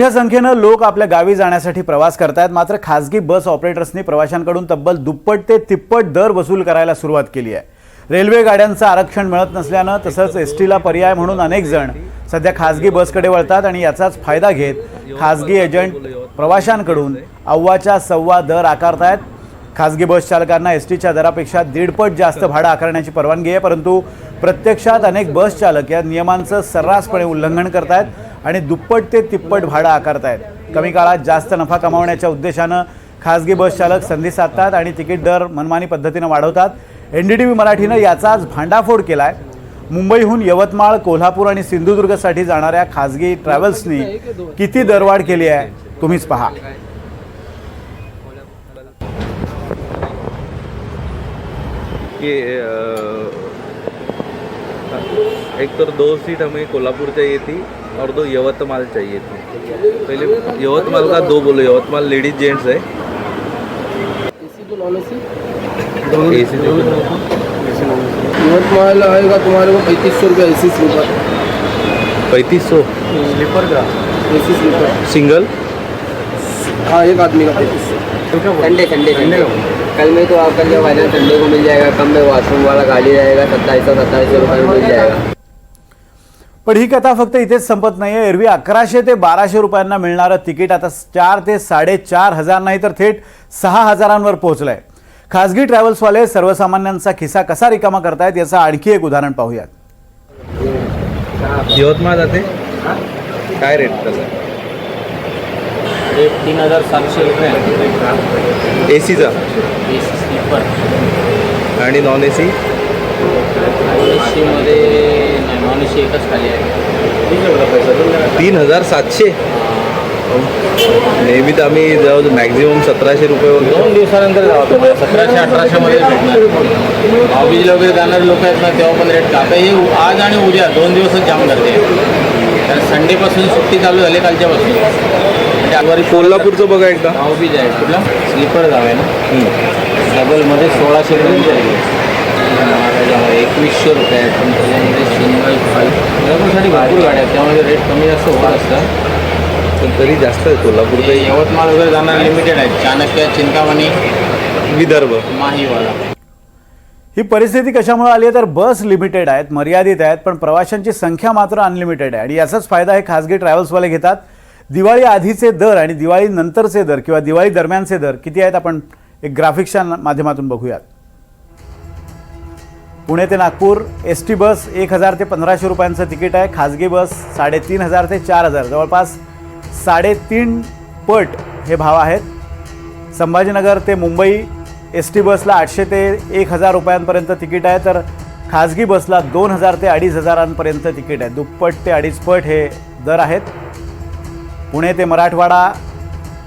मोठ्या संख्येने लोक आपल्या गावी जाण्यासाठी प्रवास करतात, मात्र खासगी बस ऑपरेटर्सनी प्रवाशांकडून तब्बल दुप्पट ते तिप्पट दर वसूल करायला सुरुवात केली आहे। रेल्वे गाड्यांचं आरक्षण मिळत नसल्यानं तसंच एसटीला पर्याय म्हणून अनेक जण सध्या खासगी बसकडे वळतात आणि याचाच फायदा घेत खासगी एजंट प्रवाशांकडून अव्वाच्या सव्वा दर आकारतायत। खासगी बस चालकांना एसटीच्या दरापेक्षा दीडपट जास्त भाडं आकारण्याची परवानगी आहे, परंतु प्रत्यक्षात अनेक बस चालक या नियमांचं सर्रासपणे उल्लंघन करतायत आणि दुप्पट ते तिप्पट भाडं आकारतायत। कमी काळात जास्त नफा कमावण्याच्या उद्देशानं खासगी बस चालक संधी साधतात आणि तिकीट दर मनमानी पद्धतीनं वाढवतात। एनडीटीव्ही मराठीनं याचाच भांडाफोड केलाय। मुंबईहून यवतमाळ, कोल्हापूर आणि सिंधुदुर्गसाठी जाणाऱ्या खासगी ट्रॅव्हल्सनी किती दरवाढ केली आहे तुम्हीच पहा। ये एक तो 2 सीट हमें कोल्हापुर चाहिए थी और 2 यवतमाल चाहिए थी। पहले यवतमाल का 2 बोलो, यवतमाल लेडीज जेंट्स है। एसी तो नॉन एसी एसी यवतमाल आएगा तुम्हारे को 3500 रुपये एसी स्लीपर। 3500 स्लीपर का एसी स्लीपर सिंगल। हाँ, एक आदमी का 3500। संडे कल में तो आपका जो फाइनल संडे को मिल जाएगा। कम में वॉशरूम वाला गाड़ी रहेगा 2700 रुपये में मिल जाएगा। पण ही कथा फक्त इथेच संपत नाहीये। एरवी 1100 ते 1200 रुपयांना मिळणारं तिकीट आता 4 ते 4,500 नाही तर थेट 6,000 पोहोचलंय। खासगी ट्रॅव्हल्सवाले सर्वसामान्यांचा खिसा कसा रिकामा करतायत याचं आणखी एक उदाहरण पाहूयात। यवतमाळ जाते काय रेट कसं? रेट 3,700 रुपये एसीचा एसी स्लीपर आणि नॉन एसी। एसीमध्ये नाही, नॉन एसी एकच खाली आहे। 3,700 नेहमी तर आम्ही जवळ मॅक्झिमम 1,700 रुपये 2 दिवसानंतर जावं तुम्हाला 1700-1800 मध्ये भेटणार। ऑफिसला वगैरे जाणारे लोक आहेत ना, तेव्हा पण रेट आता हे आज आणि उद्या 2 दिवसच जाम करते। तर संडेपासून सुट्टी चालू झाली कालच्यापासून। म्हणजे कोल्हापूरचं बघा एकदा ऑफिस आहे कुठला स्लीपर जाव आहे ना, डबलमध्ये 1,600 रुपये जाईल। 2,100 रुपये आहेत, पण त्याच्यामध्ये सिंगल साठी भरपूर गाड्या आहेत, त्यामध्ये रेट कमी जास्त होत असतात। पण तरी जास्त आहे कोल्हापूर। यवतमाळ वगैरे जाणार लिमिटेड आहेत, चाणक्य, चिंतामणी, विदर्भ, माहीवाला। ही परिस्थिती कशामुळे आली आहे तर बस लिमिटेड आहेत, मर्यादित आहेत, पण प्रवाशांची संख्या मात्र अनलिमिटेड आहे आणि याचाच फायदा हे खासगी ट्रॅव्हल्सवाले घेतात। दिवाळी आधीचे दर आणि दिवाळी नंतरचे दर किंवा दिवाळी दरम्यानचे दर किती आहेत आपण एक ग्राफिक्सच्या माध्यमातून बघूयात। पुणे ते नागपूर एसटी बस 1,000 ते 1,500 रुपयांचं तिकीट आहे। खासगी बस 3,500 ते 4,000, जवळपास 3.5 पट हे भाव आहेत। संभाजीनगर ते मुंबई एसटी बसला 800 ते 1,000 रुपयांपर्यंत तिकीट आहे, तर खासगी बसला 2,000 ते 2,500 तिकीट आहे। दुप्पट ते 2.5 पट हे दर आहेत। पुणे ते मराठवाडा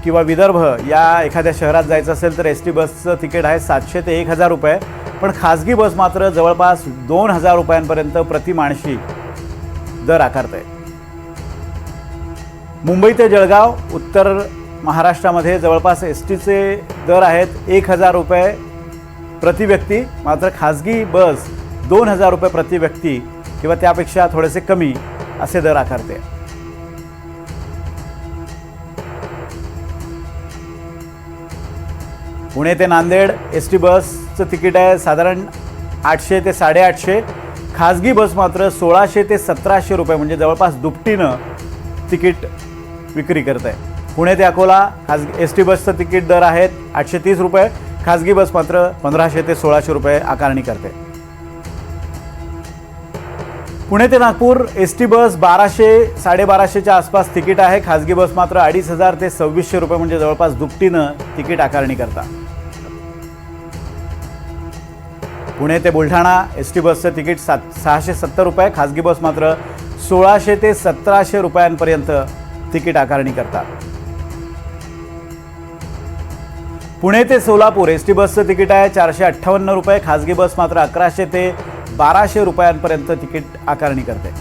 किंवा विदर्भ या एखाद्या शहरात जायचं असेल तर एसटी बसचं तिकीट आहे 700 ते 1,000 रुपये, पण खासगी बस मात्र जवळपास 2,000 रुपयांपर्यंत प्रति माणशी दर आकारते। मुंबई ते जळगाव उत्तर महाराष्ट्रामध्ये जवळपास एसटीचे दर आहेत 1,000 रुपये प्रति व्यक्ती, मात्र खासगी बस 2,000 रुपये प्रति व्यक्ती किंवा त्यापेक्षा थोडेसे कमी असे दर आकारते। पुणे ते नांदेड एसटी बसचं तिकीट आहे साधारण 800 ते 850, खासगी बस मात्र 1,600 ते 1,700 रुपये म्हणजे जवळपास दुपटीनं तिकीट विक्री करत आहे। पुणे ते अकोला खासगी एसटी बसचं तिकीट दर आहेत 830 रुपये, खासगी बस मात्र 1,500 ते 1,600 रुपये आकारणी करते। पुणे ते नागपूर एसटी बस 1,200-1,250च्या आसपास तिकीट आहे, खासगी बस मात्र 2,500 ते 2,600 रुपये म्हणजे जवळपास दुपटीनं तिकीट आकारणी करतात। पुणे ते बुलढाणा एसटी बसचं तिकीट 670 रुपये, खासगी बस मात्र 1,600 ते 1,700 रुपयांपर्यंत तिकीट आकारणी करतात। पुणे ते सोलापूर एसटी बसचं तिकीट आहे 458 रुपये, खासगी बस मात्र 1,100 ते 1,200 रुपयांपर्यंत तिकीट आकारणी करते।